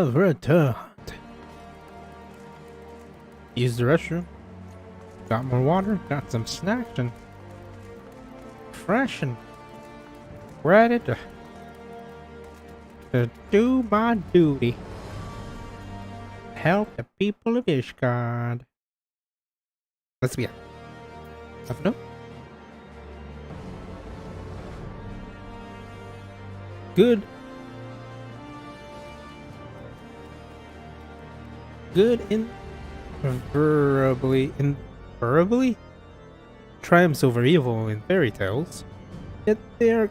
have returned. Used the restroom. Got more water. Got some snacks and fresh and ready to do my duty. Help the people of Ishgard. Let's begin. No? Good invariably triumphs over evil in fairy tales, yet they are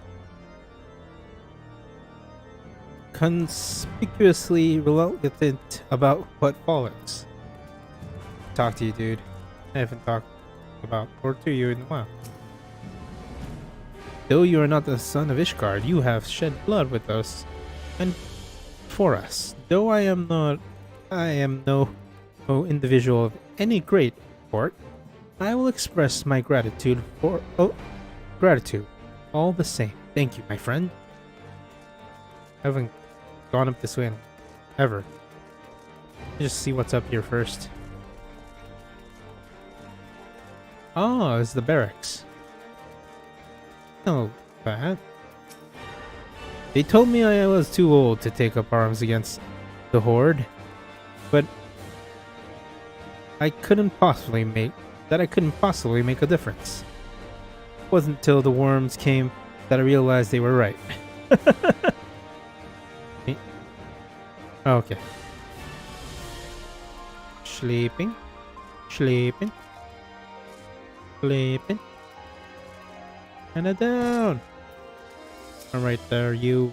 conspicuously reluctant about what follows. Talk to you, dude. I haven't talked about or to you in a while. Though you are not the son of Ishgard, you have shed blood with us and for us. Though I am no individual of any great import, I will express my gratitude gratitude all the same. Thank you, my friend. I haven't gone up this way in ever. Just see what's up here first. Oh, it's the barracks. No bad. They told me I was too old to take up arms against the Horde, but I couldn't possibly make a difference. It wasn't until the worms came that I realized they were right. Okay. Sleeping. And a down. I'm right there, you.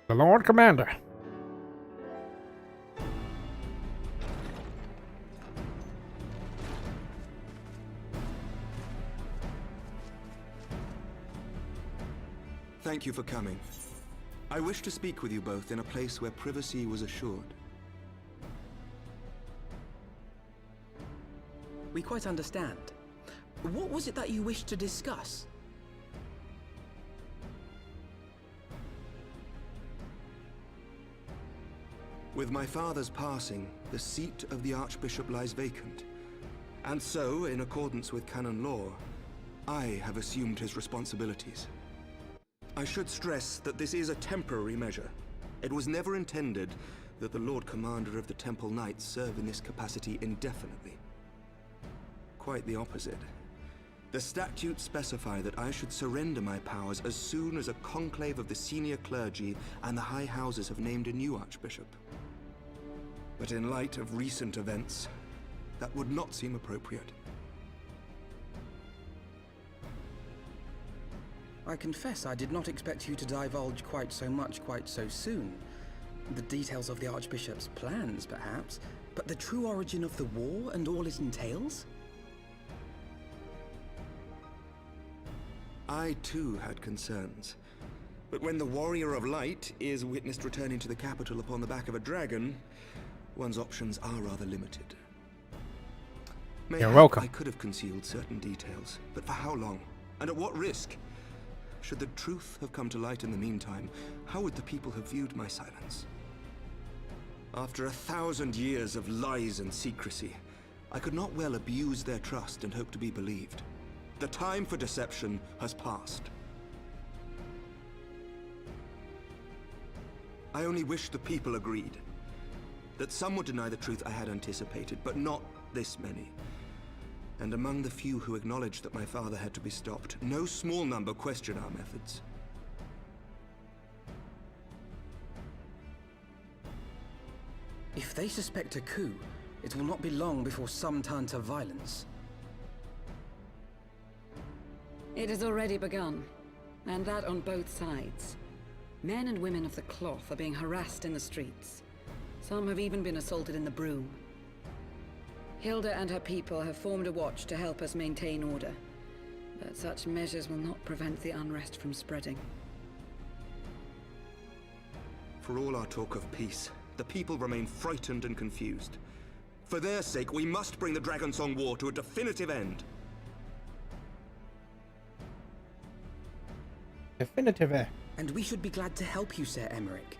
The Lord Commander. Thank you for coming. I wish to speak with you both in a place where privacy was assured. We quite understand. What was it that you wished to discuss? With my father's passing, the seat of the Archbishop lies vacant. And so, in accordance with canon law, I have assumed his responsibilities. I should stress that this is a temporary measure. It was never intended that the Lord Commander of the Temple Knights serve in this capacity indefinitely. Quite the opposite. The statutes specify that I should surrender my powers as soon as a conclave of the senior clergy and the high houses have named a new archbishop. But in light of recent events, that would not seem appropriate. I confess I did not expect you to divulge quite so much quite so soon. The details of the Archbishop's plans, perhaps, but the true origin of the war and all it entails? I too had concerns. But when the Warrior of Light is witnessed returning to the capital upon the back of a dragon, one's options are rather limited. You're welcome. I could have concealed certain details, but for how long? And at what risk? Should the truth have come to light in the meantime, how would the people have viewed my silence? After 1,000 years of lies and secrecy, I could not well abuse their trust and hope to be believed. The time for deception has passed. I only wish the people agreed. That some would deny the truth I had anticipated, but not this many. And among the few who acknowledged that my father had to be stopped, no small number question our methods. If they suspect a coup, it will not be long before some turn to violence. It has already begun, and that on both sides. Men and women of the cloth are being harassed in the streets. Some have even been assaulted in the Broom. Hilda and her people have formed a watch to help us maintain order, but such measures will not prevent the unrest from spreading. For all our talk of peace, the people remain frightened and confused. For their sake, we must bring the Dragonsong War to a definitive end. Definitive. And we should be glad to help you, Sir Emmerich.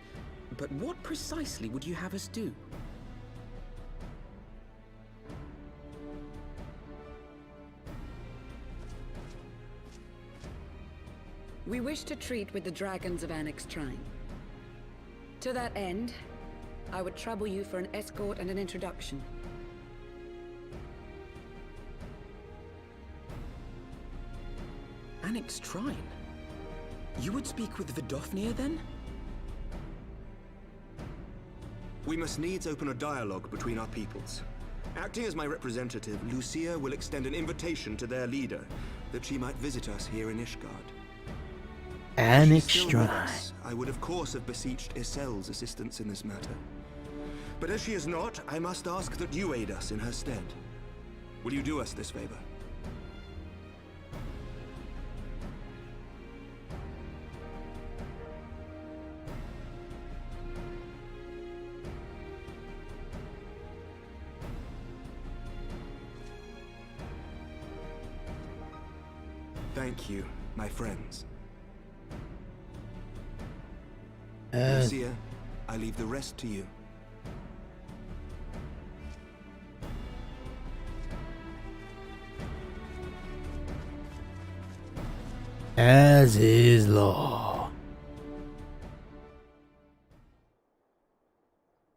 But what precisely would you have us do? We wish to treat with the dragons of Annex Shrine. To that end, I would trouble you for an escort and an introduction. Annex Shrine? You would speak with Vidofnir then? We must needs open a dialogue between our peoples. Acting as my representative, Lucia will extend an invitation to their leader, that she might visit us here in Ishgard. Annex If she's still with Shrine. us, I would of course have beseeched Isel's assistance in this matter. But as she is not, I must ask that you aid us in her stead. Will you do us this favor? Thank you, my friends. Lucia, I leave the rest to you. As is law.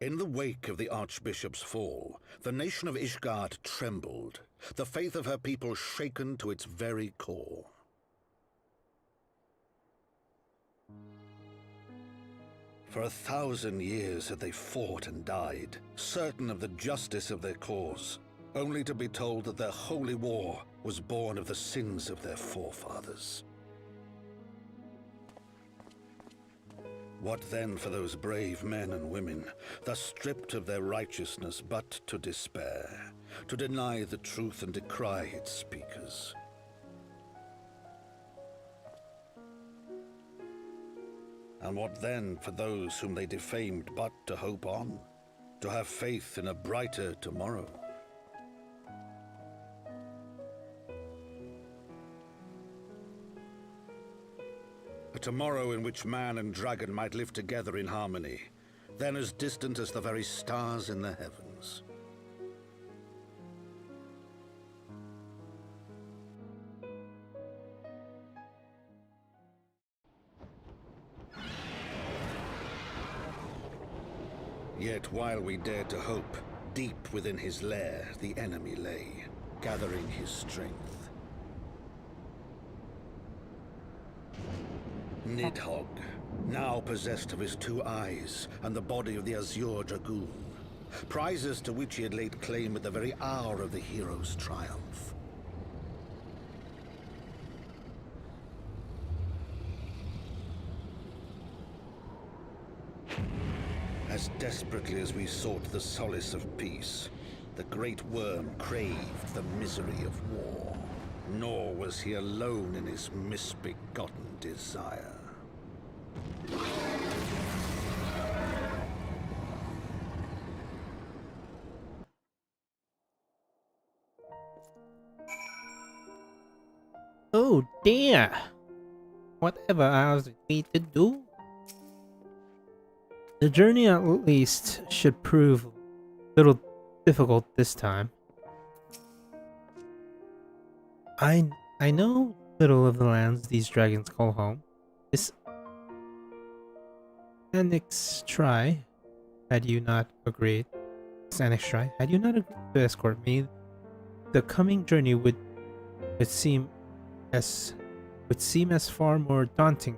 In the wake of the Archbishop's fall, the nation of Ishgard trembled, the faith of her people shaken to its very core. For 1,000 years had they fought and died, certain of the justice of their cause, only to be told that their holy war was born of the sins of their forefathers. What then for those brave men and women, thus stripped of their righteousness but to despair, to deny the truth and decry its speakers? And what then for those whom they defamed but to hope on, to have faith in a brighter tomorrow? A tomorrow in which man and dragon might live together in harmony, then as distant as the very stars in the heavens. Yet while we dared to hope, deep within his lair the enemy lay, gathering his strength. Nidhogg, now possessed of his 2 eyes and the body of the Azure Dragoon, prizes to which he had laid claim at the very hour of the hero's triumph. As desperately as we sought the solace of peace, the great worm craved the misery of war. Nor was he alone in his misbegotten desire. Oh dear. Whatever else we to do? The journey at least should prove a little difficult this time. I know little of the lands these dragons call home. This Annex Try, had you not agreed, to escort me, the coming journey would seem as far more daunting.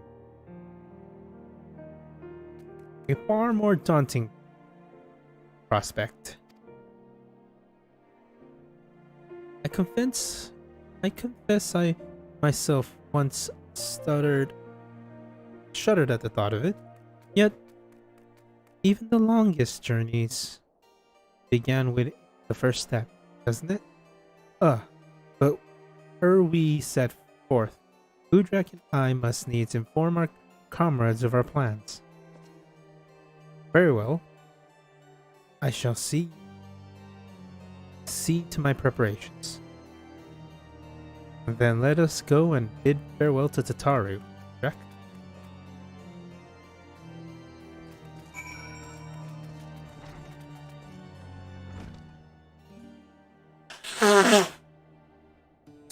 A far more daunting prospect. I confess I myself once shuddered at the thought of it. Yet, even the longest journeys began with the first step, doesn't it? But ere we set forth, Udrak and I must needs inform our comrades of our plans. Very well. I shall see to my preparations. Then let us go and bid farewell to Tataru, Udrak.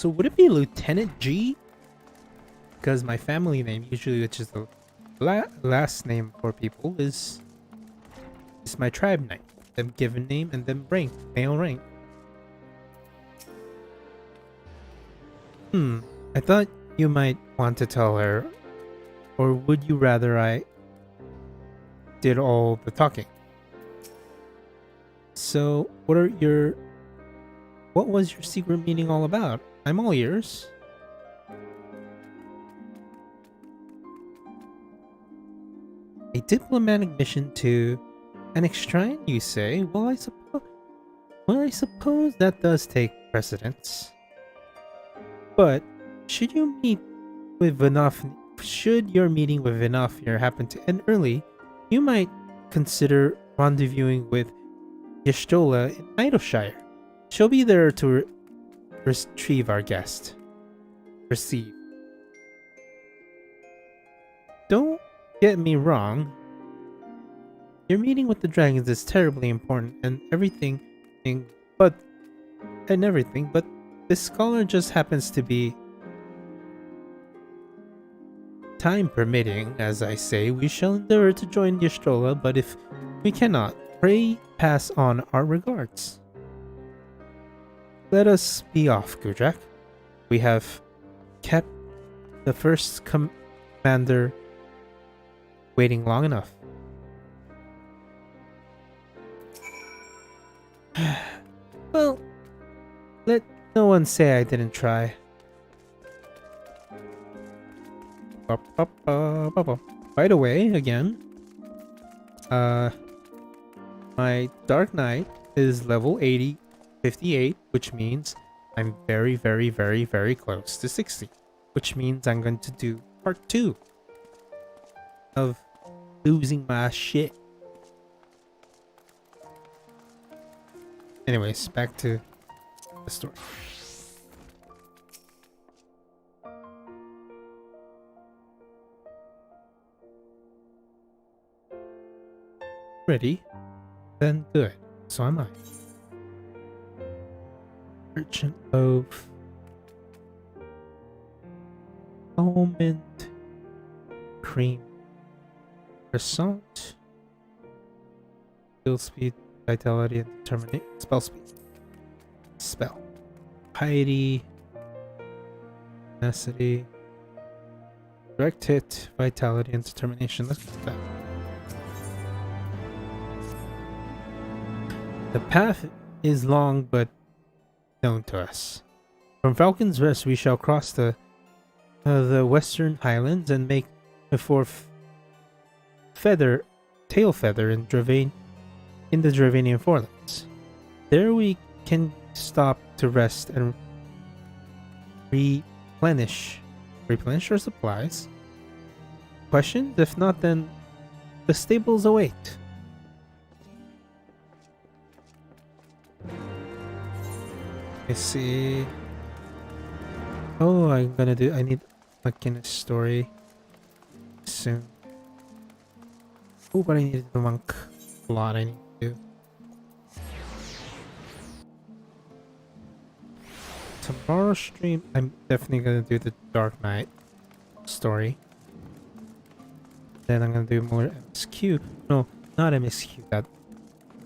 So would it be Lieutenant G? Because my family name, usually, which is the last name for people, is my tribe name. Then given name and then rank, male rank. I thought you might want to tell her, or would you rather I did all the talking? So, what was your secret meeting all about? I'm all ears. A diplomatic mission to an shrine, you say? Well, I suppose that does take precedence. But should your meeting with Venofir happen to end early, you might consider rendezvousing with Y'shtola in Idleshire. She'll be there to retrieve our guest. Receive. Don't get me wrong. Your meeting with the dragons is terribly important and everything, but this scholar just happens to be time permitting, as I say. We shall endeavor to join Y'shtola, but if we cannot, pray pass on our regards. Let us be off, Gudrak. We have kept the first commander waiting long enough. Well, let no one say I didn't try. By the way, again, my Dark Knight is level 58, which means I'm very, very, very, very close to 60, which means I'm going to do part 2 of losing my shit. Anyways, back to the story. Ready? Then good. So am I. Merchant loaf. Almond. Cream. Croissant. Skill speed, vitality, and determination. Spell speed. Spell. Piety. Tenacity. Direct hit, vitality, and determination. Let's get that. The path is long but known to us. From Falcon's Rest we shall cross the western highlands and make before tail feather in the Dravanian forelands. There we can stop to rest and replenish our supplies. Questions? If not, then the stables await. Let's see. Oh, I need McKinnis story soon. Oh, but I need the monk a lot. I need to do. Tomorrow's stream, I'm definitely gonna do the Dark Knight story. Then I'm gonna do more MSQ. No, not MSQ. That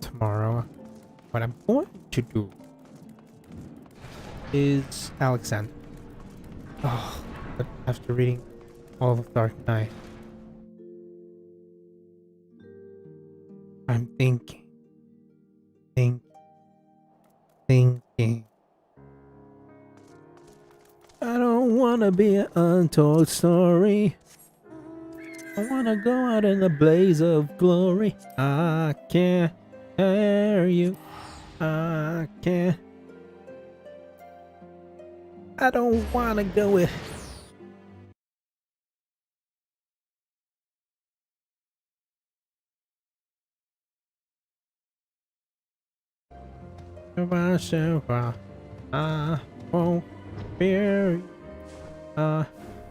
tomorrow. What I'm going to do is Alexander. Oh, but after reading all of Dark Knight, I'm thinking. I don't wanna be an untold story. I wanna go out in a blaze of glory. I can't hear you. I can't. I don't wanna go with. I won't fear you. I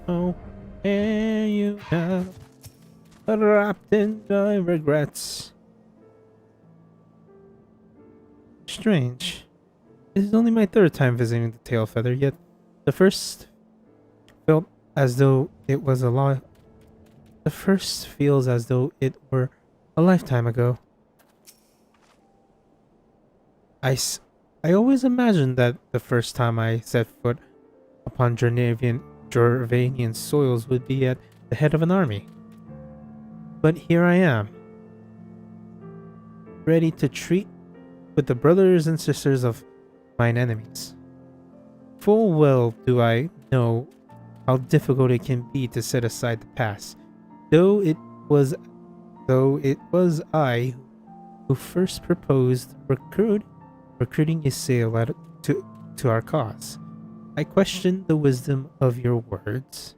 won't hear you now. Wrapped in my regrets. Strange. This is only my third time visiting the Tail Feather, yet The first felt as though it was a lot. The first feels as though it were a lifetime ago. I always imagined that the first time I set foot upon Jorvanian soils would be at the head of an army. But here I am, ready to treat with the brothers and sisters of mine enemies. Full well do I know how difficult it can be to set aside the past, though it was I who first proposed recruiting Ysael to our cause. I questioned the wisdom of your words.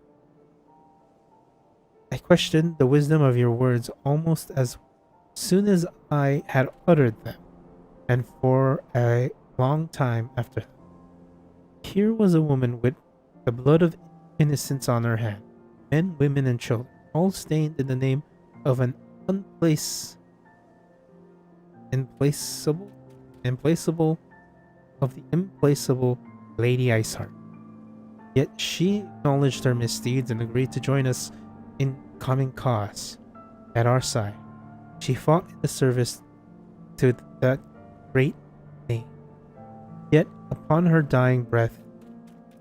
Almost as soon as I had uttered them, and for a long time after. Here was a woman with the blood of innocence on her hand, men, women, and children, all stained in the name of an implacable Lady Iceheart. Yet she acknowledged her misdeeds and agreed to join us in common cause. At our side, she fought in the service to that great name. Yet upon her dying breath,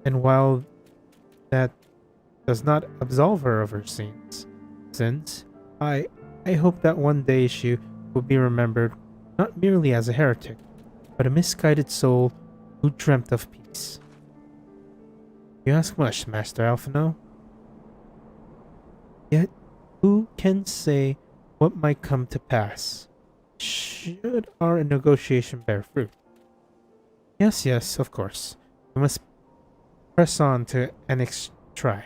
and while that does not absolve her of her sins, I hope that one day she will be remembered not merely as a heretic, but a misguided soul who dreamt of peace. You ask much, Master Alphino. Yet, who can say what might come to pass, should our negotiation bear fruit? Yes, of course. We must press on to the next try.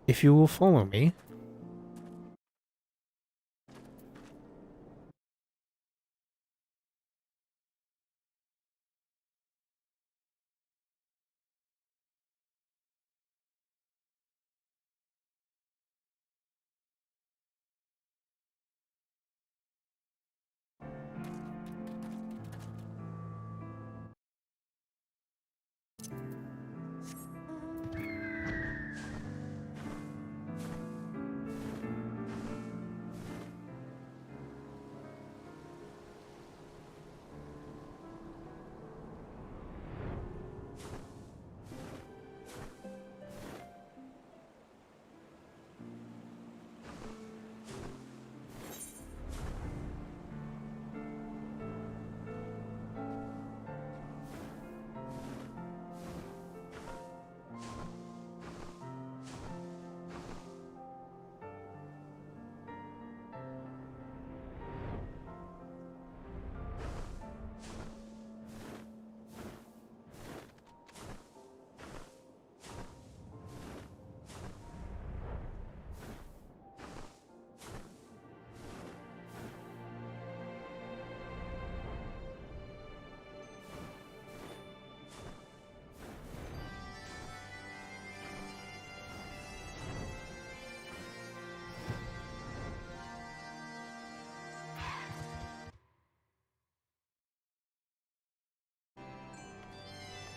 If you will follow me.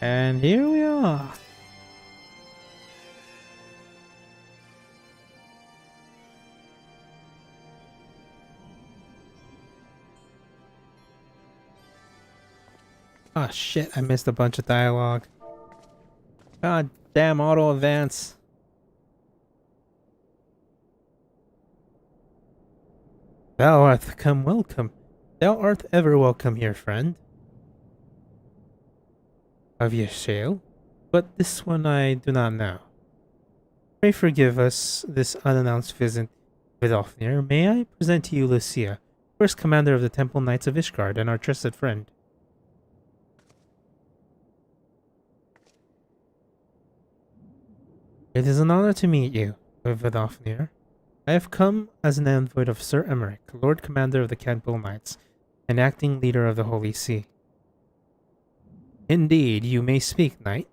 And here we are. Ah, shit, I missed a bunch of dialogue. God damn, auto advance. Thou art come welcome. Thou art ever welcome here, friend. Of Ysael, but this one I do not know. Pray forgive us this unannounced visit with Ofnir. May I present to you Lucia, first commander of the Temple Knights of Ishgard and our trusted friend. It is an honor to meet you, Vidofnir. I have come as an envoy of Sir Emmerich, Lord Commander of the Catboy Knights, and acting leader of the Holy See. Indeed, you may speak, knight.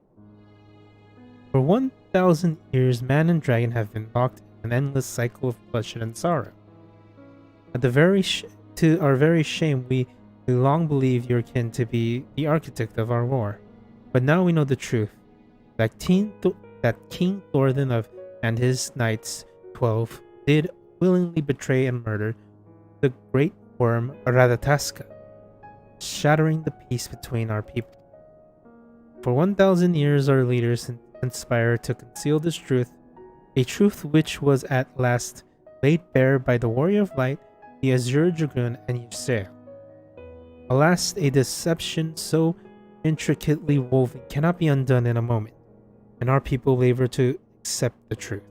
For 1,000 years, man and dragon have been locked in an endless cycle of bloodshed and sorrow. At the to our very shame, we long believed your kin to be the architect of our war. But now we know the truth. that King Thornton and his knights 12 did willingly betray and murder the great worm Radataska, shattering the peace between our people. For 1,000 years our leaders conspired to conceal this truth, a truth which was at last laid bare by the Warrior of Light, the Azure Dragoon, and Ysael. Alas, a deception so intricately woven cannot be undone in a moment, and our people labor to accept the truth.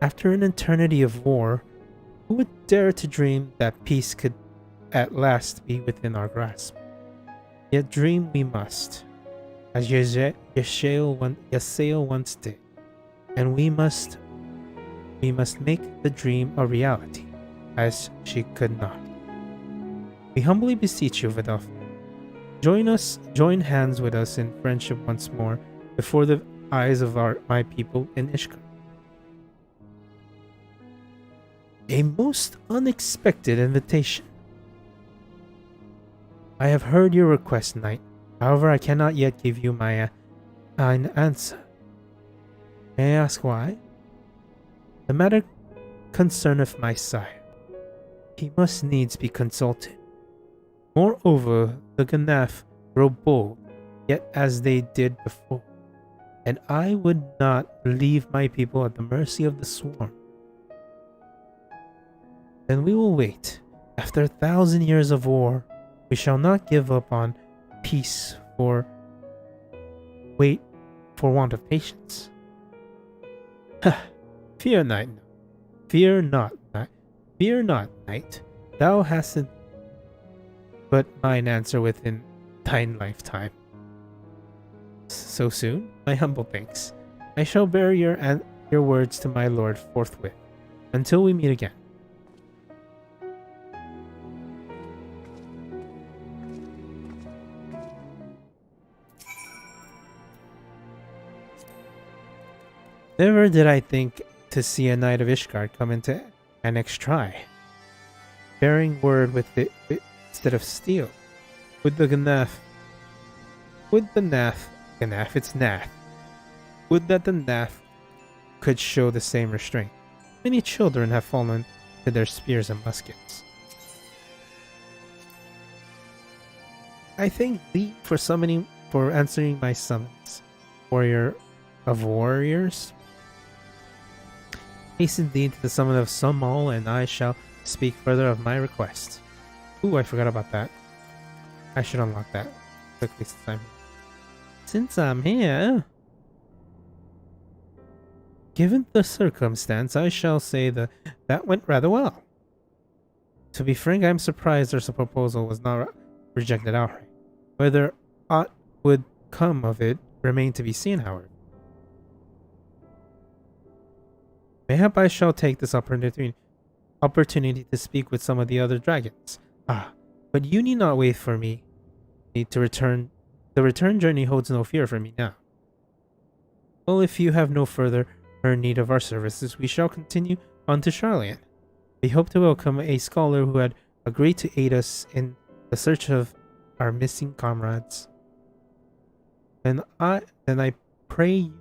After an eternity of war, who would dare to dream that peace could at last be within our grasp? Yet dream we must, as Ysael once did, and we must make the dream a reality, as she could not. We humbly beseech you, Vidalf, join hands with us in friendship once more before the eyes of my people in Ishgard. A most unexpected invitation. I have heard your request, knight. However, I cannot yet give you an answer. May I ask why? The matter concerneth my sire. He must needs be consulted. Moreover, the Ganaf grow bold, yet as they did before, and I would not leave my people at the mercy of the swarm. Then we will wait. After 1,000 years of war, we shall not give up on peace for want of patience. Fear not, knight. Thou hast but mine answer within thine lifetime. So soon? My humble thanks. I shall bear your words to my lord forthwith. Until we meet again. Never did I think to see a knight of Ishgard come into Annex Tri, bearing word with it instead of steel. With the Nath, it's Nath. Would that the Nath could show the same restraint. Many children have fallen to their spears and muskets. I thank thee for answering my summons, warrior of warriors. Hasten thee to the summon of Summol, and I shall speak further of my request. Ooh, I forgot about that. I should unlock that quickly since I'm here. Given the circumstance, I shall say that went rather well. To be frank, I'm surprised their proposal was not rejected outright. Whether aught would come of it remained to be seen, however. Mayhap I shall take this opportunity to speak with some of the other dragons. But you need not wait for me to return. The return journey holds no fear for me now. Well, if you have no further need of our services, we shall continue on to Sharlayan. We hope to welcome a scholar who had agreed to aid us in the search of our missing comrades. And I pray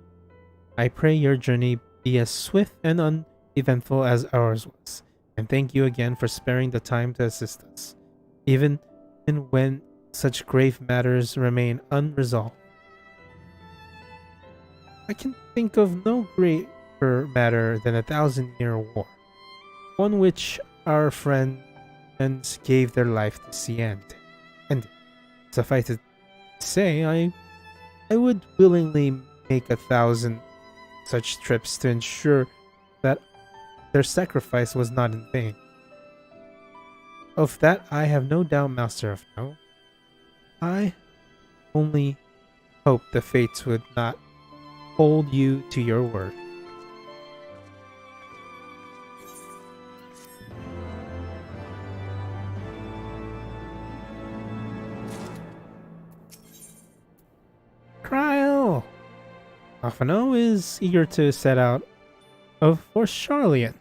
your journey be as swift and uneventful as ours was, and thank you again for sparing the time to assist us, even when such grave matters remain unresolved. I can think of no greater matter than a 1,000-year war, one which our friends gave their life to see end. And suffice it to say, I would willingly make 1,000 such trips to ensure that their sacrifice was not in vain. Of that I have no doubt, Master of No. I only hope the fates would not hold you to your word. Cryle! Afano is eager to set out for Sharlayan.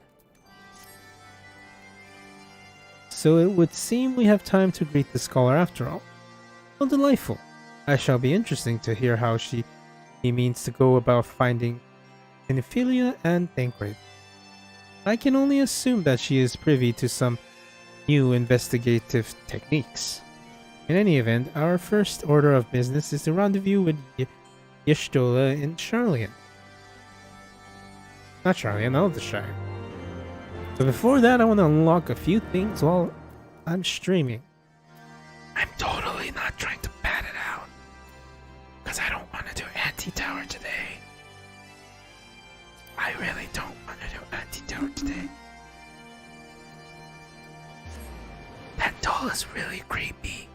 So it would seem we have time to greet the scholar after all. Well, delightful. I shall be interesting to hear how she he means to go about finding Infilia and Thancred. I can only assume that she is privy to some new investigative techniques. In any event, our first order of business is to rendezvous with Y'shtola in Sharlayan. Not Sharlayan, Eldershire. But before that, I want to unlock a few things while I'm streaming. I'm totally not trying to pat it out, because I don't want to do anti-tower today. I really don't want to do anti-tower today. That doll is really creepy.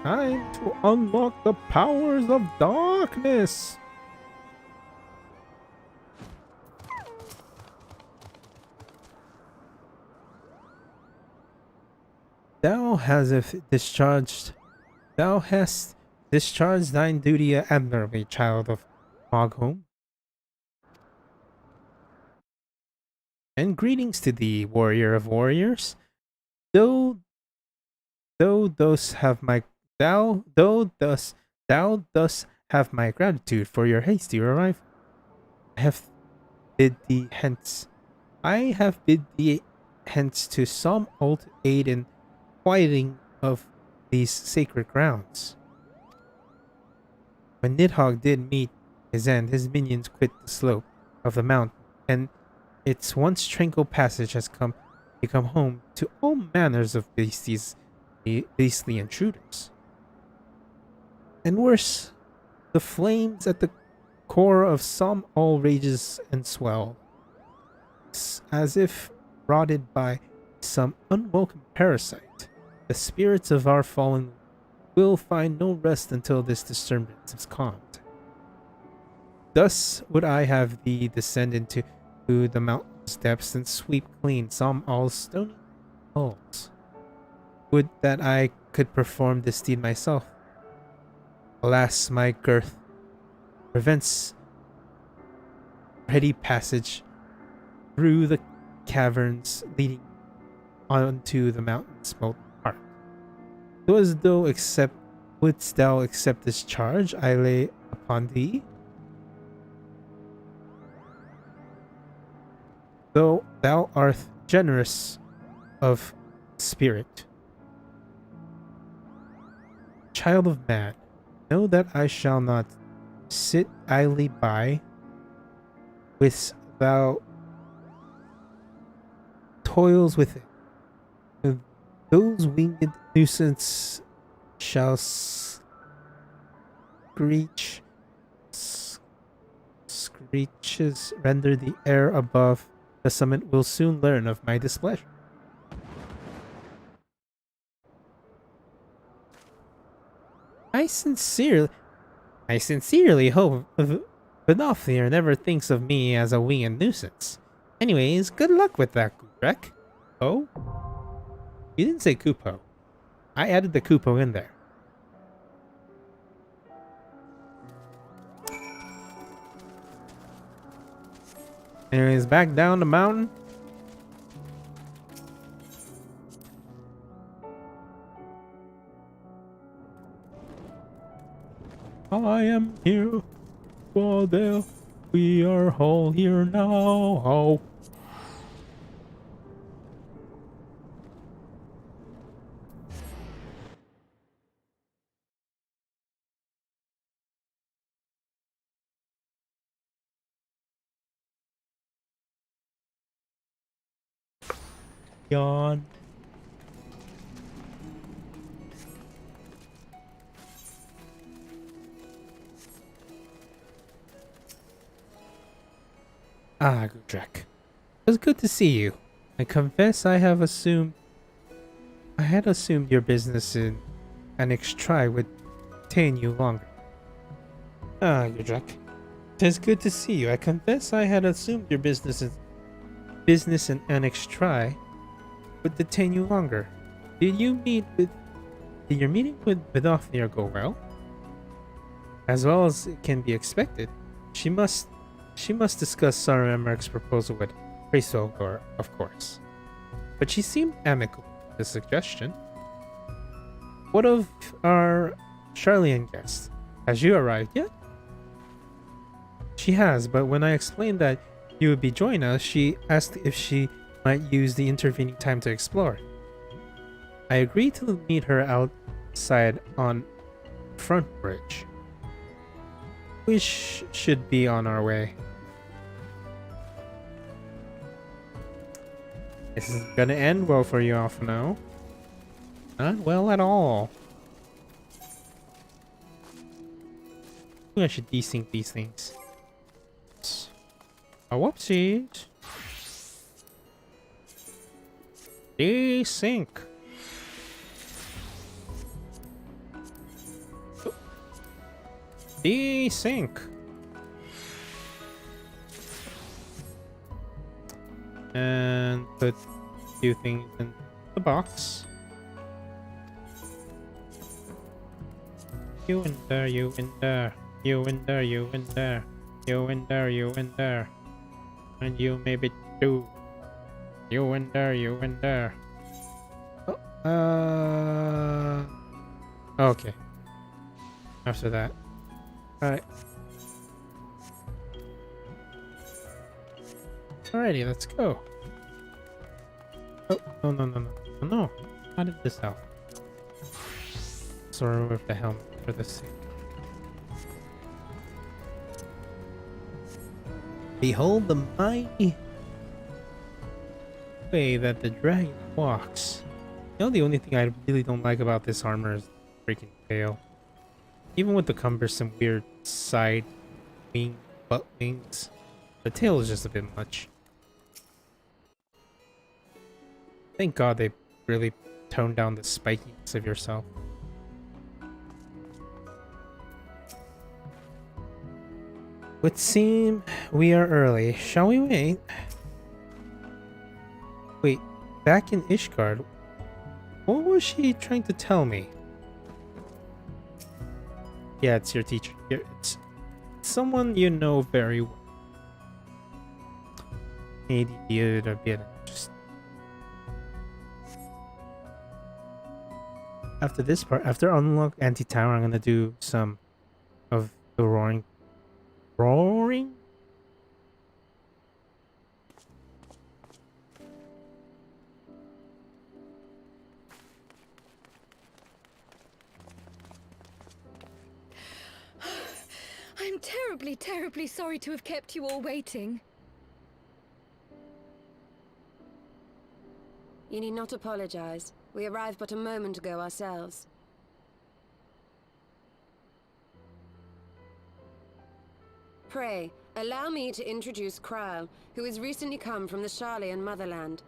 Time to unlock the powers of darkness. Thou hast discharged thine duty admirably, child of Mogholm. And greetings to thee, warrior of warriors. Thou dost have my gratitude for your hasty arrival. I have bid thee hence to some old aid in quieting of these sacred grounds. When Nidhogg did meet his end, his minions quit the slope of the mountain, and its once tranquil passage has become home to all manners of beastly intruders. And worse, the flames at the core of some all rages and swell, as if rotted by some unwelcome parasite. The spirits of our fallen will find no rest until this disturbance is calmed. Thus would I have thee descend into the mountain's depths and sweep clean some all stony holes. Would that I could perform this deed myself. Alas, my girth prevents ready passage through the caverns leading onto the mountain's molten heart. So as though wouldst thou accept this charge I lay upon thee? Though thou art generous of spirit. Child of man, know that I shall not sit idly by, with thou toils with it. Those winged nuisance shall screeches render the air above the summit will soon learn of my displeasure. I sincerely hope Benothier never thinks of me as a winged nuisance. Anyways, good luck with that, Gudrek. Oh? You didn't say Kupo. I added the Kupo in there. Anyways, back down the mountain. I am here, for there we are all here now. Yawn. Ah, Gudrek. It was good to see you. I confess I had assumed your business in Anix-Tri would detain you longer. Ah, Gudrek. It is good to see you. I confess I had assumed your business in Anix-Tri would detain you longer. Did your meeting with Benothier go well? As well as it can be expected. She must discuss Sarah Emmerich proposal with Praesolgor, of course. But she seemed amicable. the suggestion. What of our Charlian guest? Has she arrived yet? She has, but when I explained that you would be joining us, she asked if she might use the intervening time to explore. I agreed to meet her outside on Front Bridge. We should be on our way. This is gonna end well for you, Alphino. Not well at all. Maybe I should desync these things. Oh, whoopsies. Desync. Desync. And put a few things in the box. You in there, you in there, you in there, you in there, you in there, you in there. And you maybe too. You in there, you in there. Oh, okay. After that. Alright. Alrighty, let's go. Oh, no, no, no, no, no. How did this out? So remove the helmet for the sake. Behold the mighty way that the dragon walks. You know, the only thing I really don't like about this armor is the freaking tail. Even with the cumbersome weird side wing, butt wings, the tail is just a bit much. Thank God they really toned down the spikiness of yourself. Would seem we are early. Shall we wait? Wait, back in Ishgard, what was she trying to tell me? Yeah, it's your teacher. It's someone you know very well. Maybe a bit just after this part, after unlock anti-tower, I'm gonna do some of the roaring. I'm terribly, terribly sorry to have kept you all waiting. You need not apologize. We arrived but a moment ago ourselves. Pray, allow me to introduce Kryle, who has recently come from the Sharlayan motherland.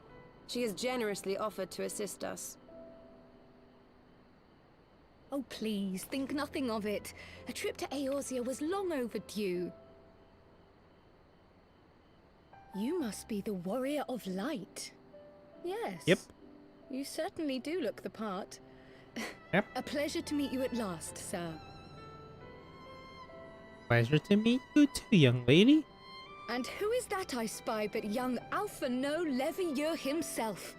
She has generously offered to assist us. Oh, please, think nothing of it. A trip to Eorzea was long overdue. You must be the Warrior of Light. Yes. Yep. You certainly do look the part. Yep. A pleasure to meet you at last, sir. Pleasure to meet you too, young lady. And who is that I spy but young Alphino Levieux himself?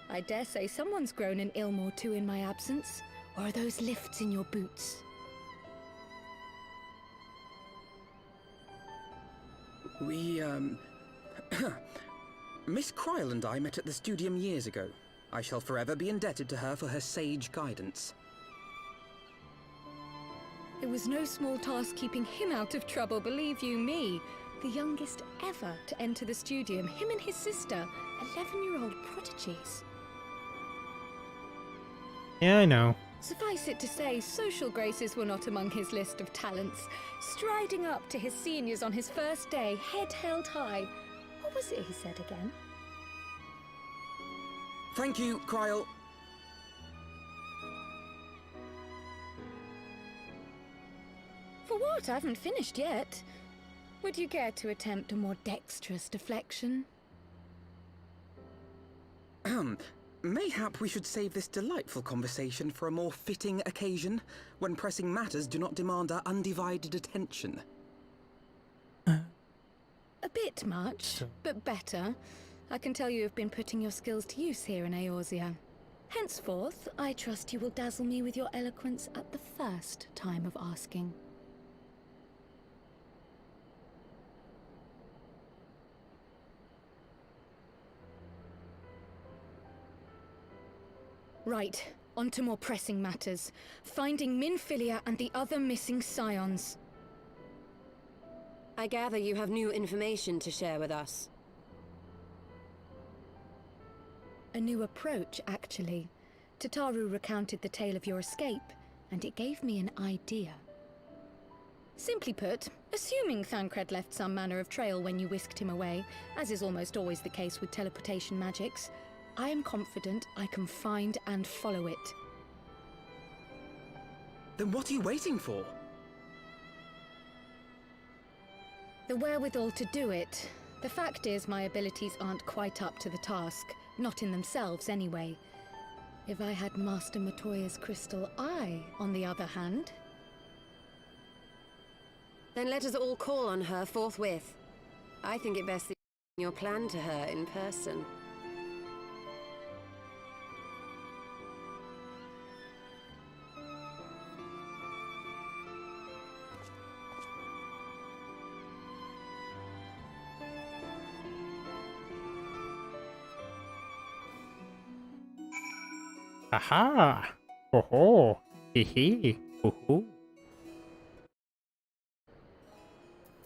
I dare say someone's grown an ilm or two in my absence. Or are those lifts in your boots? We, Miss Kryle and I met at the Studium years ago. I shall forever be indebted to her for her sage guidance. It was no small task keeping him out of trouble, believe you me. The youngest ever to enter the Studium, him and his sister, 11-year-old prodigies. Yeah, I know. Suffice it to say, social graces were not among his list of talents. Striding up to his seniors on his first day, head held high. What was it he said again? Thank you, Kryle. For what? I haven't finished yet. Would you care to attempt a more dexterous deflection? Mayhap we should save this delightful conversation for a more fitting occasion, when pressing matters do not demand our undivided attention. A bit much, but better. I can tell you have been putting your skills to use here in Eorzea. Henceforth, I trust you will dazzle me with your eloquence at the first time of asking. Right, on to more pressing matters. Finding Minfilia and the other missing scions. I gather you have new information to share with us. A new approach, actually. Tataru recounted the tale of your escape, and it gave me an idea. Simply put, assuming Thancred left some manner of trail when you whisked him away, as is almost always the case with teleportation magics, I am confident I can find and follow it. Then what are you waiting for? The wherewithal to do it. The fact is, my abilities aren't quite up to the task. Not in themselves, anyway. If I had Master Matoya's crystal eye, on the other hand... Then let us all call on her forthwith. I think it best that you your plan to her in person. Aha! Ho ho! Hee hee! Hoo hoo!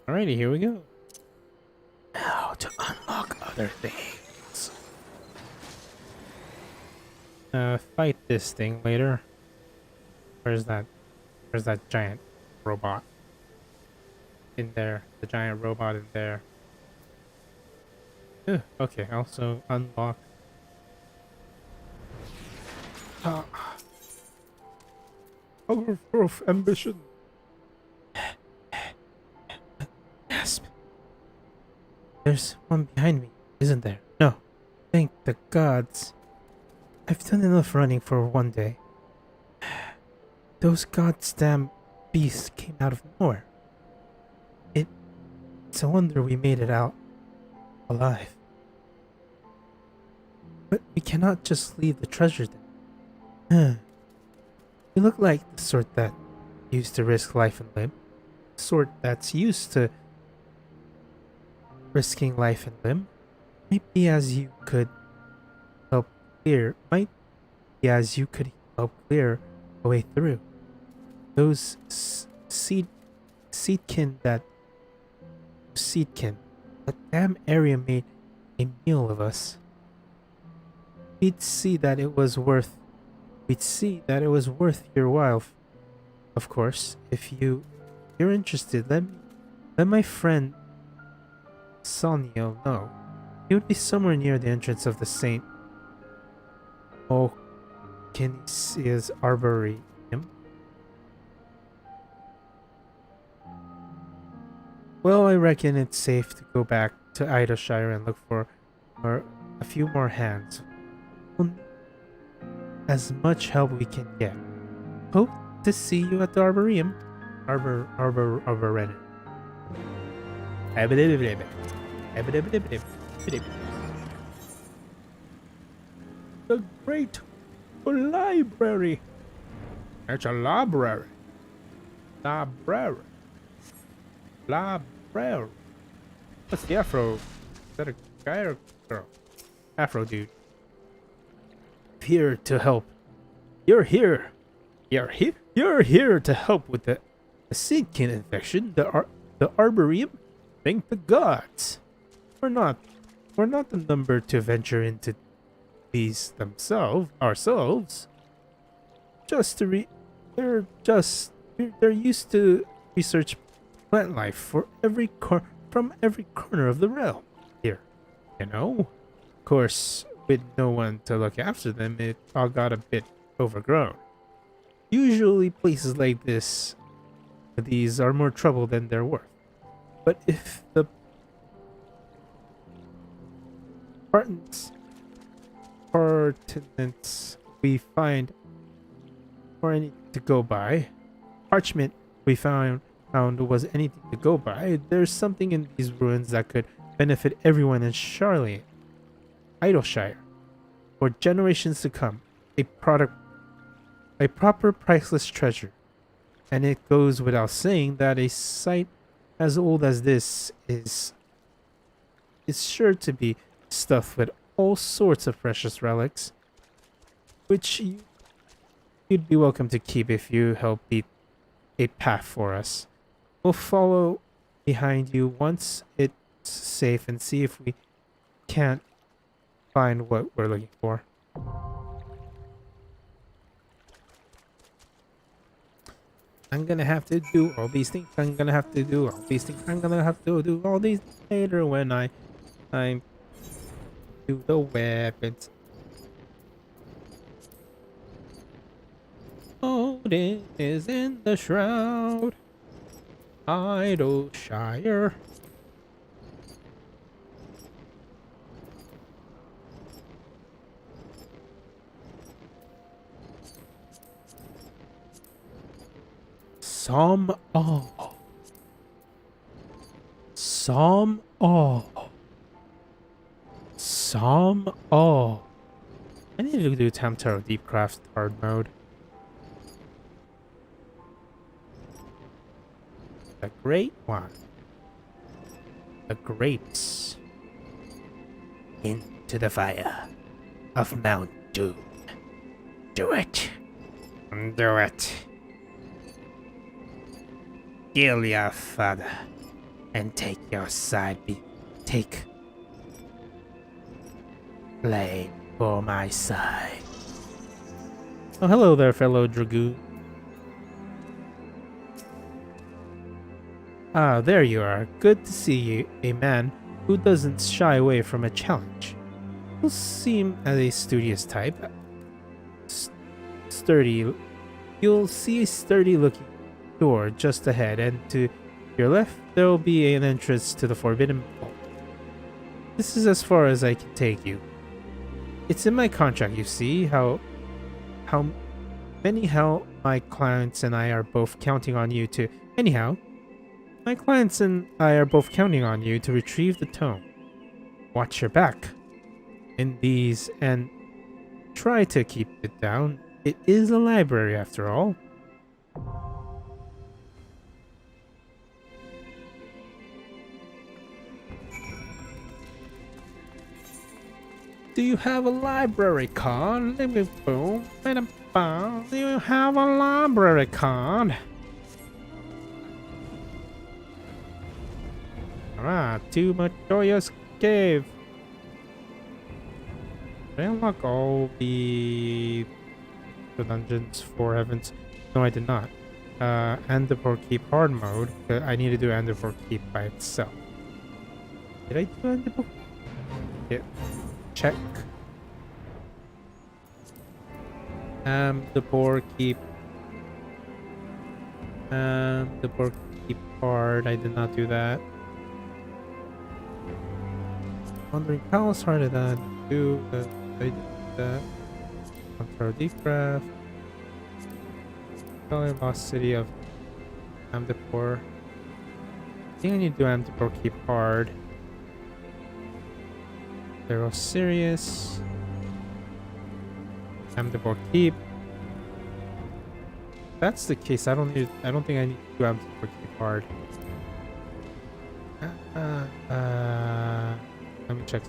Alrighty, here we go. Now to unlock other things. Fight this thing later. Where's that? Where's that giant robot? In there. The giant robot in there. Okay, also unlock. Power of ambition. Gasp. There's one behind me, isn't there? No. Thank the gods. I've done enough running for one day. Those goddamn beasts came out of nowhere. It's a wonder we made it out alive. But we cannot just leave the treasure there. You look like the sort that used to risk life and limb. The sort that's used to risking life and limb. Might be as you could help clear a way through. Those seedkin, that damn area made a meal of us. We'd see that it was worth your while. Of course, if you're interested, let my friend Sonio know. He would be somewhere near the entrance of the Saint Okinesia's Arboretum. Well, I reckon it's safe to go back to Idleshire and look for a few more hands. As much help we can get. Hope to see you at the Arboretum. Arboretum. The Great Library. It's a library. Library. What's the afro? Is that a guy or a girl? Afro dude. Here to help. You're here to help with the seedkin infection. The Arboretum. Thank the gods. We're not the number to venture into these ourselves. They're used to research plant life from every corner of the realm. Here, Of course, with no one to look after them, it all got a bit overgrown. Usually places like these are more trouble than they're worth. But if the pertinence we find or anything to go by, parchment we found was anything to go by, there's something in these ruins that could benefit everyone in Idleshire for generations to come. a product, a proper priceless treasure. And it goes without saying that a site as old as this is sure to be stuffed with all sorts of precious relics, which you'd be welcome to keep if you help beat a path for us. We'll follow behind you once it's safe and see if we can't find what we're looking for. I'm gonna have to do all these things. I'm gonna have to do all these things. I'm gonna have to do all these later when I do the weapons. Odin is in the shroud. Idleshire. Psalm all. Psalm all. Psalm all. I need to do Tamtaro Deepcraft hard mode. The Great One. The grapes. Into the fire of Mount Doom. Do it. Do it. Kill your father and take your side. Take blame for my side. Oh, hello there, fellow dragoon. Ah, there you are. Good to see you, a man who doesn't shy away from a challenge. You seem as a studious type. Sturdy. You'll see a sturdy-looking door just ahead, and to your left there will be an entrance to the Forbidden Vault. This is as far as I can take you. It's in my contract, you see, how my clients and I are both counting on you to... Anyhow, my clients and I are both counting on you to retrieve the tome. Watch your back in these and try to keep it down. It is a library after all. Do you have a library card? Do you have a library card? Alright, to Majoya's Cave. Did I unlock all the dungeons for Heavens? No, I did not. Andapur Keep hard mode. I need to do Andapur Keep by itself. Did I do Andapur? Yeah. Check. Andapur Keep. Andapur Keep hard. I did not do that. Wandering Palace hard. I did not do that. I did that. Control Deepcraft. Lost City of Amdapur. I think I need to do Amdapur Keep hard. They're all serious. Amdapur Keep. If that's the case, I don't think I need to do Amdapur Keep hard. Let me check.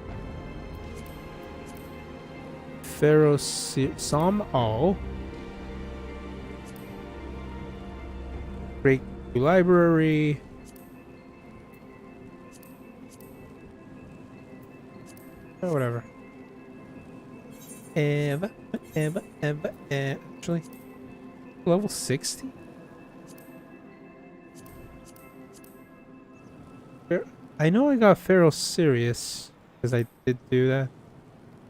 Pharaoh Psalm all. Great Library. Oh, whatever. Actually, level 60? I know I got Pharaoh Serious, because I did do that.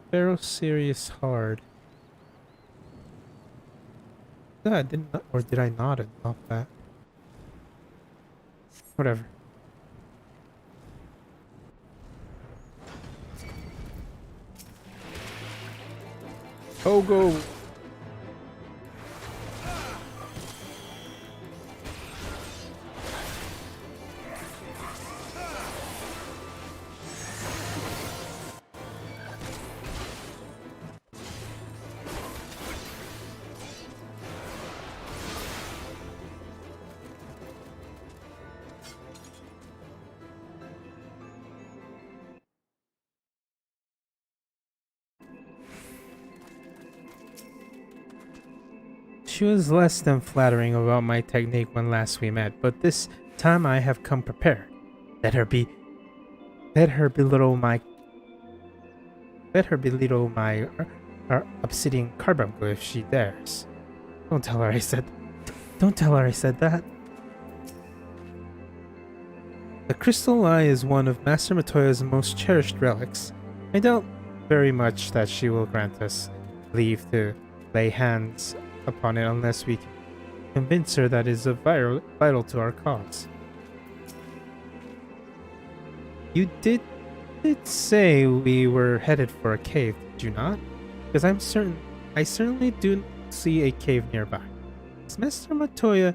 Pharaoh Serious hard. No, I didn't, or did I not adopt that? Whatever. Go. She was less than flattering about my technique when last we met, but this time I have come prepared. Let her belittle my obsidian carbuncle if she dares. Don't tell her I said that. The crystal eye is one of Master Matoya's most cherished relics. I doubt very much that she will grant us leave to lay hands upon it unless we can convince her that it is vital to our cause. You did say we were headed for a cave, did you not? Because I certainly do see a cave nearby. Is Master Matoya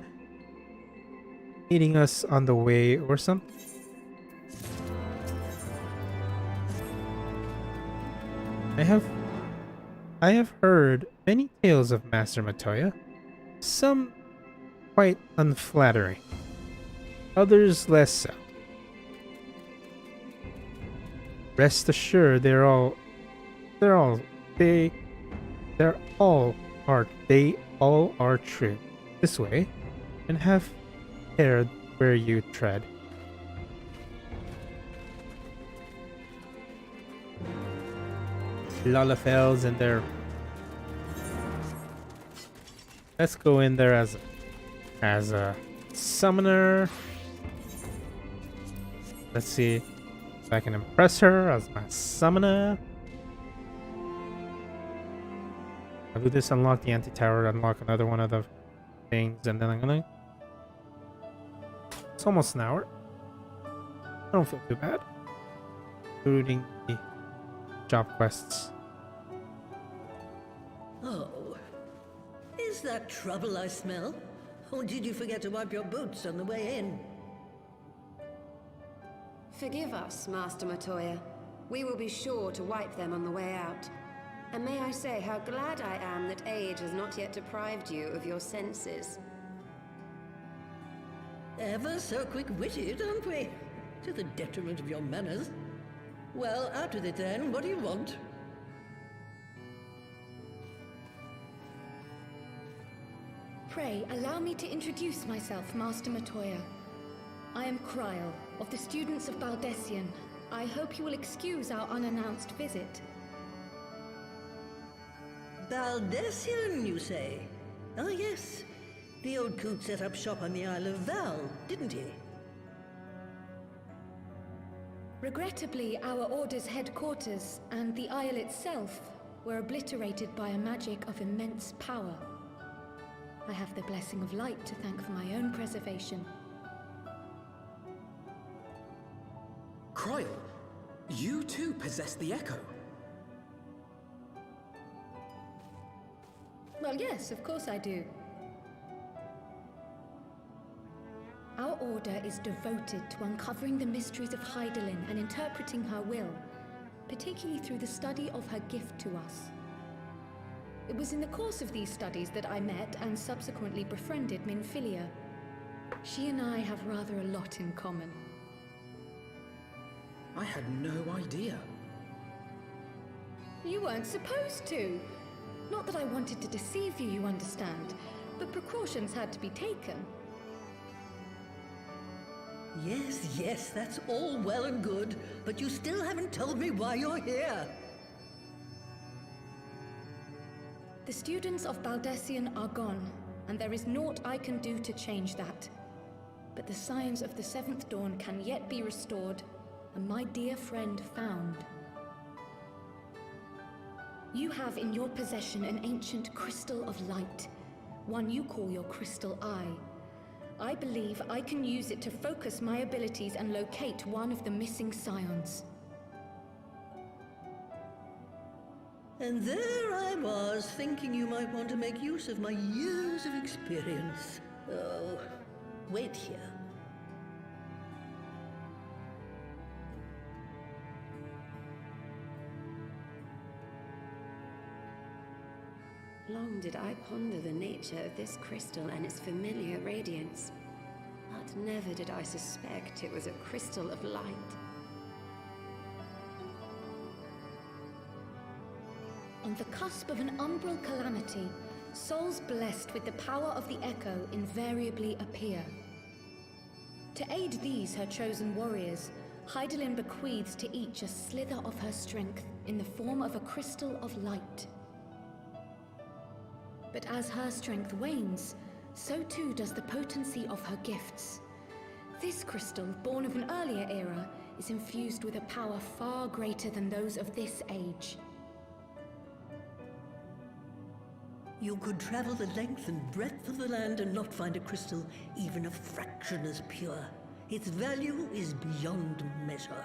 meeting us on the way or something? I have heard many tales of Master Matoya, some quite unflattering, others less so. Rest assured, they all are true. This way, and have care where you tread. Lalafels in there. Let's go in there as a summoner. Let's see if I can impress her as my summoner. I'll do this, unlock the anti-tower, unlock another one of the things, and then I'm gonna... It's almost an hour. I don't feel too bad. Including the job quests. Oh, is that trouble I smell? Or did you forget to wipe your boots on the way in? Forgive us, Master Matoya. We will be sure to wipe them on the way out. And may I say how glad I am that age has not yet deprived you of your senses. Ever so quick-witted, aren't we? To the detriment of your manners. Well, out with it then. What do you want? Pray, allow me to introduce myself, Master Matoya. I am Kryl, of the students of Baldessian. I hope you will excuse our unannounced visit. Baldessian, you say? Oh, yes. The old coot set up shop on the Isle of Val, didn't he? Regrettably, our Order's headquarters and the Isle itself were obliterated by a magic of immense power. I have the blessing of light to thank for my own preservation. Kryl, you too possess the Echo. Well, yes, of course I do. Our Order is devoted to uncovering the mysteries of Hydaelyn and interpreting her will, particularly through the study of her gift to us. It was in the course of these studies that I met and subsequently befriended Minfilia. She and I have rather a lot in common. I had no idea. You weren't supposed to. Not that I wanted to deceive you, you understand, but precautions had to be taken. Yes, yes, that's all well and good, but you still haven't told me why you're here. The students of Baldessian are gone, and there is naught I can do to change that. But the signs of the Seventh Dawn can yet be restored, and my dear friend found. You have in your possession an ancient crystal of light, one you call your crystal eye. I believe I can use it to focus my abilities and locate one of the missing scions. And there I was, thinking you might want to make use of my years of experience. Oh, wait here. Long did I ponder the nature of this crystal and its familiar radiance, but never did I suspect it was a crystal of light. On the cusp of an umbral calamity, souls blessed with the power of the Echo invariably appear. To aid these, her chosen warriors, Hydaelyn bequeaths to each a slither of her strength in the form of a crystal of light. But as her strength wanes, so too does the potency of her gifts. This crystal, born of an earlier era, is infused with a power far greater than those of this age. You could travel the length and breadth of the land and not find a crystal even a fraction as pure. Its value is beyond measure,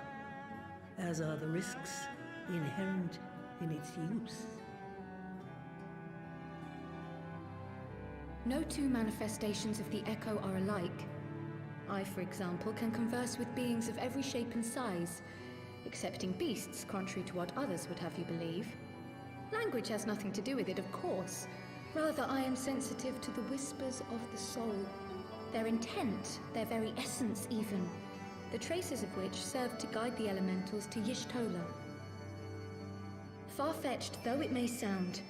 as are the risks inherent in its use. No two manifestations of the Echo are alike. I, for example, can converse with beings of every shape and size, excepting beasts, contrary to what others would have you believe. Language has nothing to do with it, of course. Rather, I am sensitive to the whispers of the soul. Their intent, their very essence even, the traces of which serve to guide the elementals to Y'shtola. Far-fetched though it may sound,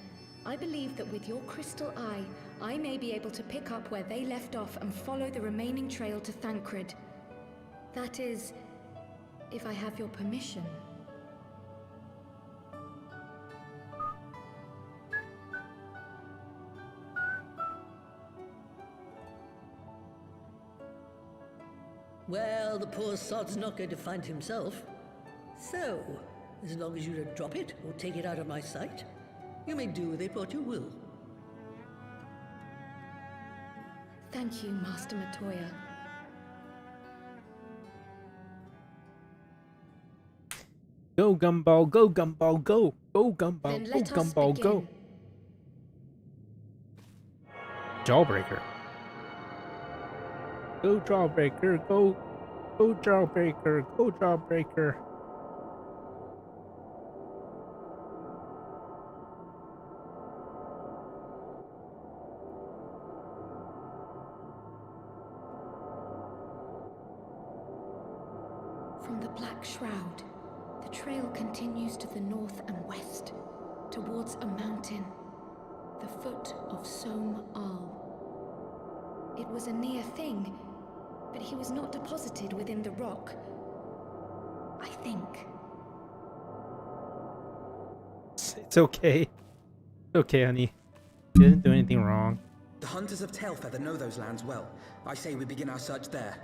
I believe that with your crystal eye, I may be able to pick up where they left off and follow the remaining trail to Thancred. That is, if I have your permission. Well, the poor sod's not going to find himself. So, as long as you don't drop it or take it out of my sight, you may do with it what you will. Thank you, Master Matoya. Go Gumball, go Gumball, go! Go Gumball, Then go let us Gumball, go! begin. Jawbreaker. Go Jawbreaker, go! Go Jawbreaker, go Jawbreaker! From the Black Shroud, the trail continues to the north and west, towards a mountain, the foot of Som Al. It was a near thing, but he was not deposited within the rock. I think. It's okay. It's okay, honey. You didn't do anything wrong. The hunters of Tailfeather know those lands well. I say we begin our search there.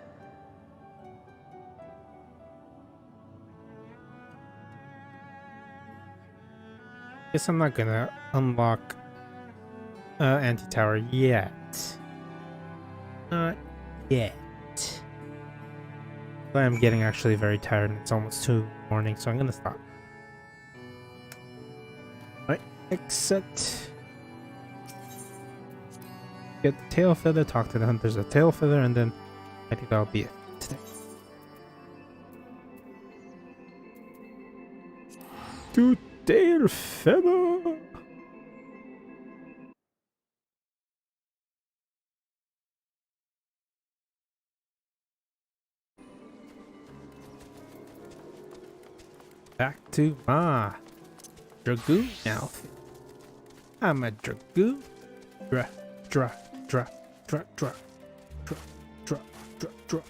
Guess I'm not gonna unlock anti-tower yet. Not yet. But I'm getting actually very tired and it's almost 2 in the morning, so I'm gonna stop. Alright, exit. Get the tail feather, talk to the hunters of tail feather, and then I think that'll be it today. To tail feather! Back to my Dragoon outfit. I'm a Dragoon. Dra, dra, dra, dra, dra, dra, dra, dra, dra.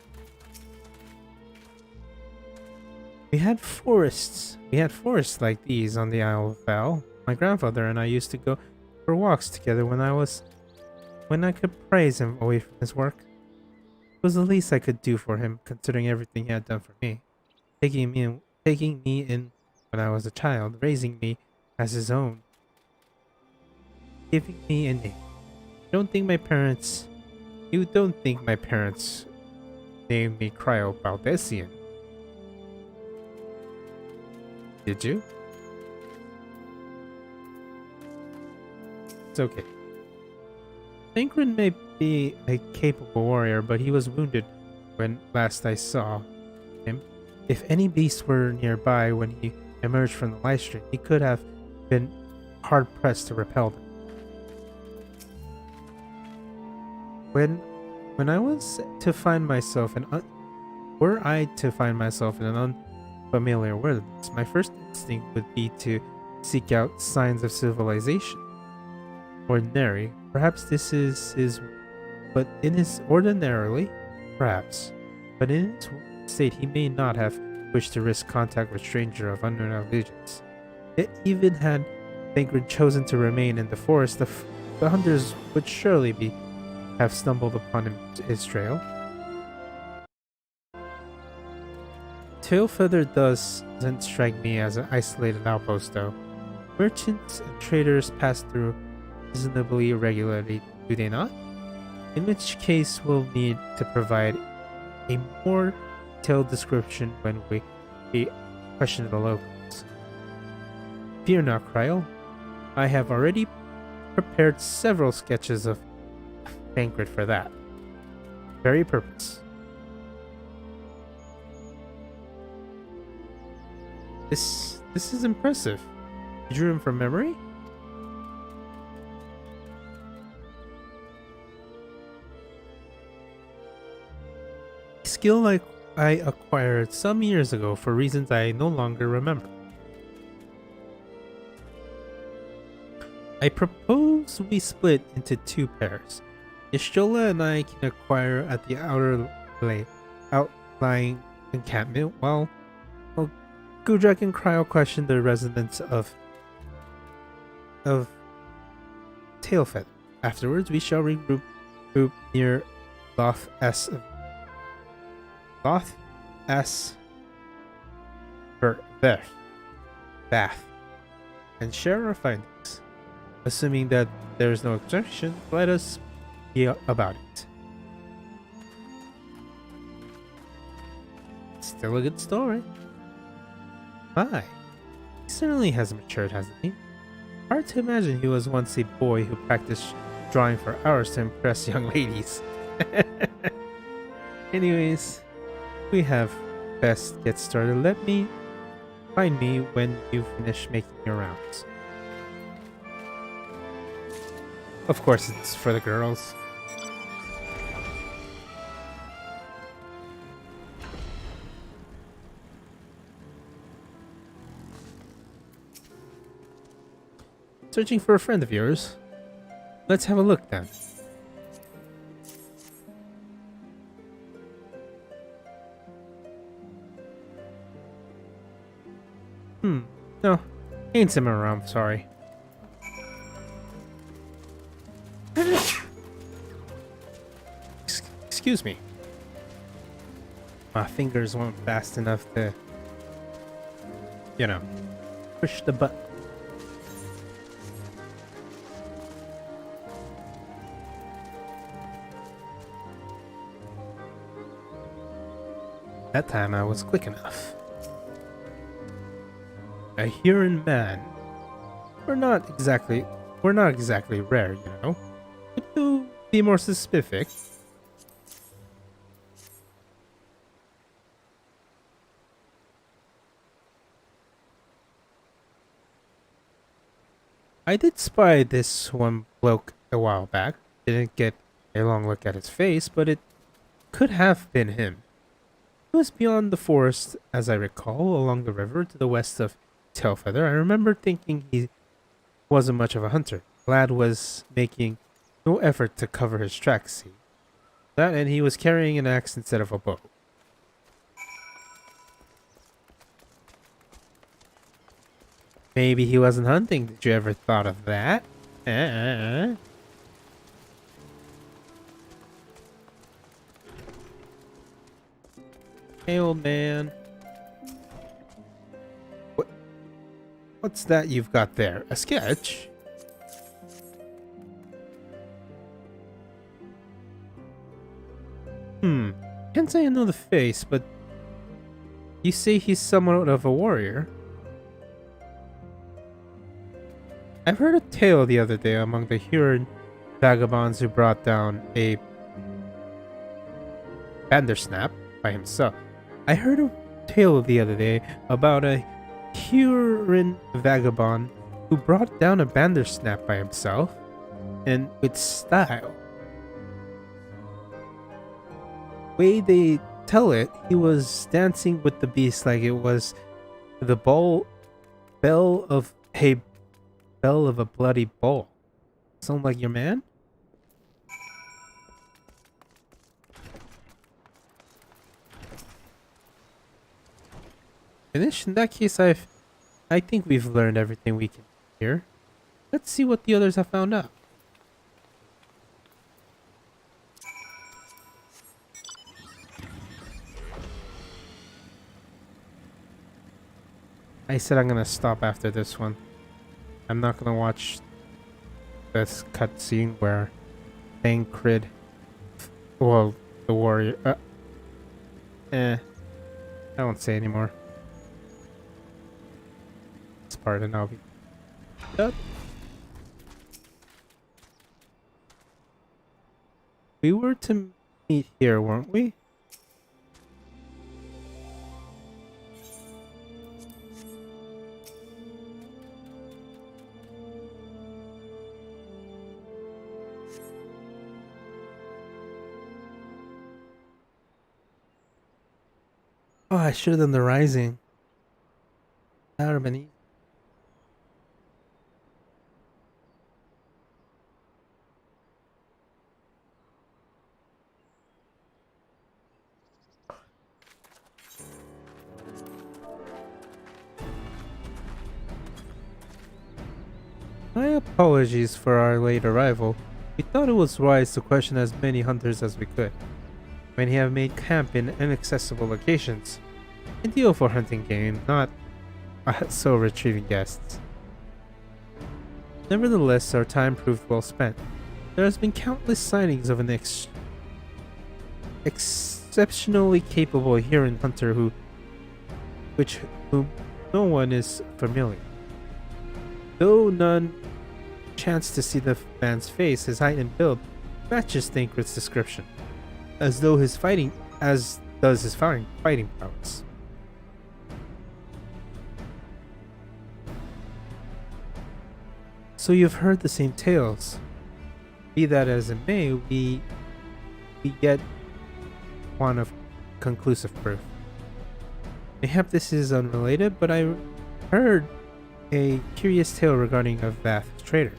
We had forests like these on the Isle of Val. My grandfather and I used to go for walks together when I could praise him away from his work. It was the least I could do for him, considering everything he had done for me. Taking me in when I was a child, raising me as his own, giving me a name. You don't think my parents named me Cryo Baldessian? Did you? It's okay. Thancred may be a capable warrior, but he was wounded when last I saw him. If any beasts were nearby when he emerged from the light stream, he could have been hard-pressed to repel them. When I was to find myself in an unfamiliar wilderness, my first instinct would be to seek out signs of civilization. ordinary. Perhaps this is his, but in his ordinarily, perhaps, but in his state he may not have wished to risk contact with stranger of unknown allegiance. Yet even had Tancred chosen to remain in the forest, the hunters would surely have stumbled upon his trail. Tailfeather doesn't strike me as an isolated outpost, though. Merchants and traders pass through reasonably regularly, do they not? In which case we'll need to provide a more detailed description when we question the locals. Fear not, Kryl. I have already prepared several sketches of Tancred for that very purpose. This is impressive. You drew him from memory? A skill like I acquired some years ago for reasons I no longer remember. I propose we split into two pairs. Y'shtola and I can acquire at the outlying encampment, while Gudrak and Kryl question the residents of Tailfeather. Afterwards, we shall regroup near Bath and share our findings. Assuming that there is no objection, let us hear about it. Still a good story. My, he certainly has matured, hasn't he? Hard to imagine he was once a boy who practiced drawing for hours to impress young ladies. Anyways, we have best get started. Find me when you finish making your rounds. Of course, it's for the girls. Searching for a friend of yours? Let's have a look then. No, ain't him around, sorry. Excuse me. My fingers weren't fast enough to, push the button. That time I was quick enough. A Huron man. We're not exactly rare, But to be more specific, I did spy this one bloke a while back. Didn't get a long look at his face, but it could have been him. He was beyond the forest, as I recall, along the river to the west of Tailfeather. I remember thinking he wasn't much of a hunter. Lad was making no effort to cover his tracks, see. That, and he was carrying an axe instead of a bow. Maybe he wasn't hunting. Did you ever thought of that? Hey, old man. What's that you've got there? A sketch? Can't say I know the face, but you say he's somewhat of a warrior. I've heard a tale the other day among the Huron vagabonds who brought down a Bandersnap by himself. I heard a tale the other day about a Huron vagabond who brought down a Bandersnap by himself and with style. Way they tell it, he was dancing with the beast like it was the bell of a bloody bull. Sound like your man? Finished? In that case, I think we've learned everything we can here. Let's see what the others have found out. I said I'm gonna stop after this one. I'm not gonna watch this cutscene where Thancred, well, the warrior, I won't say anymore. This part and I'll be done. We were to meet here, weren't we? Oh, I should have done the rising. That would have been easy. My apologies for our late arrival. We thought it was wise to question as many hunters as we could. When you have made camp in inaccessible locations, ideal for hunting game, not so retrieving guests. Nevertheless, our time proved well spent. There has been countless sightings of an exceptionally capable Huron hunter whom no one is familiar. Though none chanced to see the man's face, his height and build matches Thancred's description, as does his fighting prowess. So you've heard the same tales. Be that as it may, we get one of conclusive proof. Mayhap this is unrelated, but I heard a curious tale regarding a Vath trader.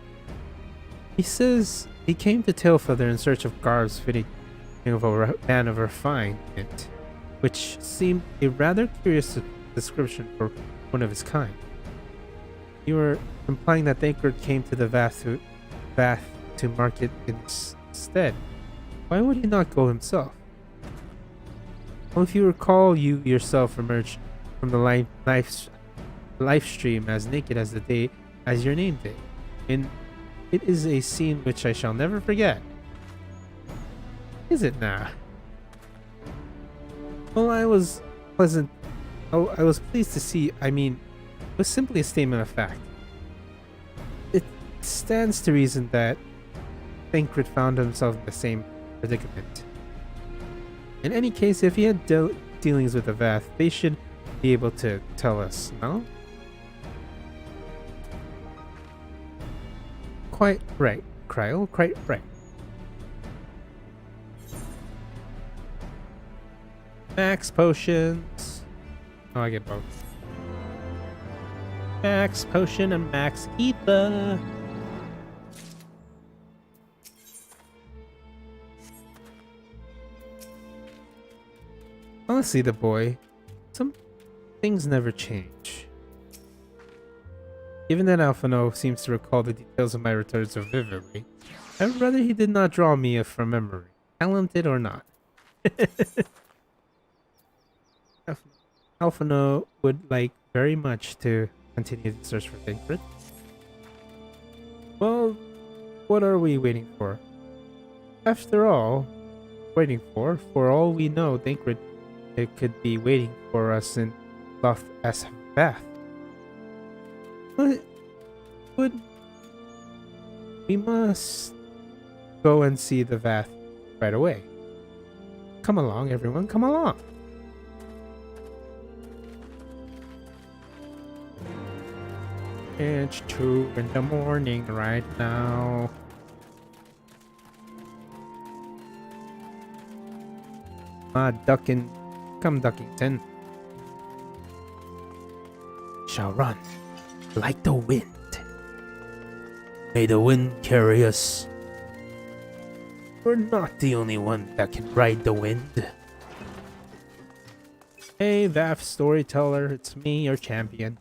He says he came to Tailfeather in search of garbs fitting of a man of refinement, which seemed a rather curious description for one of his kind. You were implying that Thancred came to the Vath to market instead. Why would he not go himself? Well, if you recall, you yourself emerged from the live stream as naked as the day as your name day, and it is a scene which I shall never forget. Is it now? Well, I was pleased to see. I mean, it was simply a statement of fact. It stands to reason that Thancred found himself in the same predicament. In any case, if he had dealings with the Vath, they should be able to tell us, no? Quite right, Kryl, quite right. Max potions. Oh, I get both. Max potion and max ether. Honestly, the boy, some things never change. Given that Alphino seems to recall the details of my return so vividly, I would rather he did not draw me from memory, talented or not. Alphino would like very much to continue the search for Thancred. Well, what are we waiting for? After all, for all we know, Thancred could be waiting for us in Loth as Vath. But we must go and see the Vath right away. Come along, everyone, come along. It's 2 in the morning right now. Come Duckington. Shall run like the wind. May the wind carry us. We're not the only one that can ride the wind. Hey, Vav Storyteller, it's me, your champion.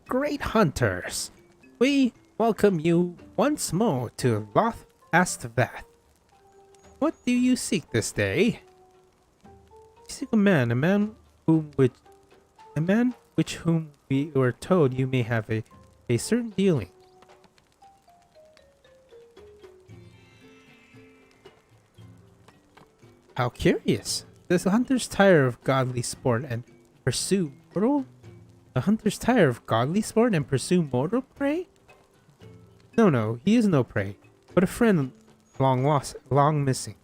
Great hunters, we welcome you once more to Loth Astvath. What do you seek this day? You seek a man which whom we were told you may have a certain dealing. How curious! Does the hunters tire of godly sport and pursue mortal? The hunters tire of godly sport and pursue mortal prey? No, he is no prey, but a friend long lost, long missing.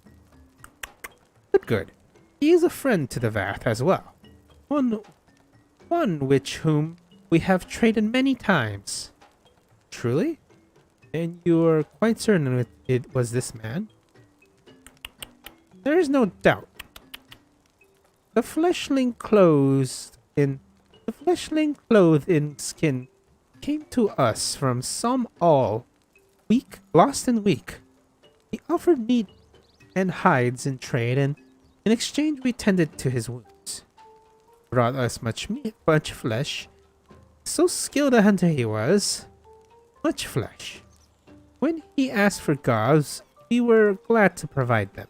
Good. He is a friend to the Vath as well. One which whom we have traded many times. Truly? And you are quite certain it was this man? There is no doubt. The fleshling clothed in skin came to us from some all weak, lost and weak. He offered meat and hides in trade, and in exchange we tended to his wounds. Brought us much meat, much flesh. So skilled a hunter he was. Much flesh. When he asked for gobs, we were glad to provide them.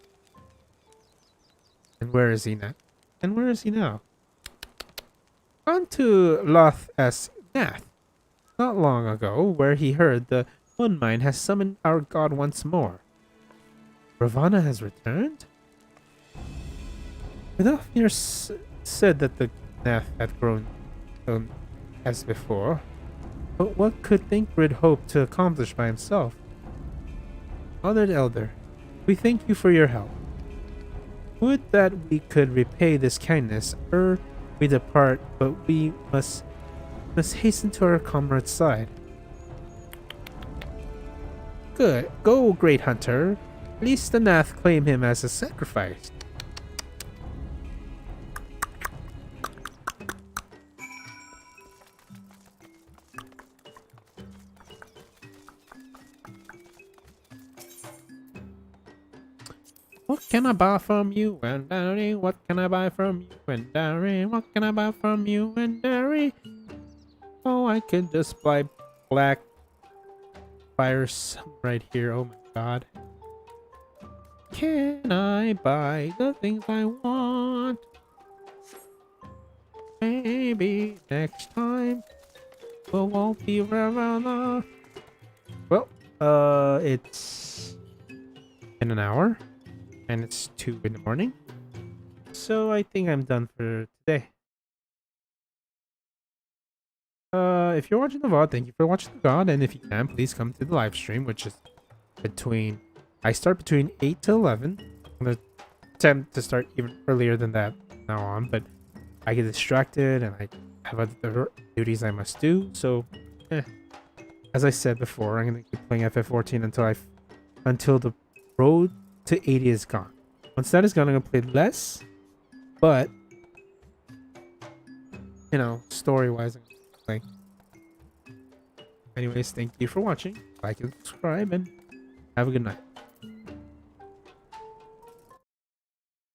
And where is he now? On to Loth as Nath, not long ago, where he heard the one mine has summoned our god once more. Ravana has returned? Vidofnir said that the Nath had grown as before, but what could Thinkrid hope to accomplish by himself? Honored Elder, we thank you for your help. Would that we could repay this kindness ere we depart, but we must hasten to our comrade's side. Good. Go, great hunter. At least the Nath claim him as a sacrifice. What can I buy from you and Derry? What can I buy from you and Derry? What can I buy from you and Derry? Oh, I could just buy black fires right here. Oh my god. Can I buy the things I want? Maybe next time we won't be around. Well, it's in an hour. And it's 2 in the morning. So I think I'm done for today. If you're watching the VOD, thank you for watching the VOD. And if you can, please come to the live stream, which is I start between 8 to 11. I'm going to attempt to start even earlier than that from now on. But I get distracted and I have other duties I must do. So, as I said before, I'm going to keep playing FF14 until the road to 80 is gone. Once that is gone, I'm gonna play less, but you know, story-wise, I'm gonna play. Anyways, thank you for watching. Like and subscribe, and have a good night.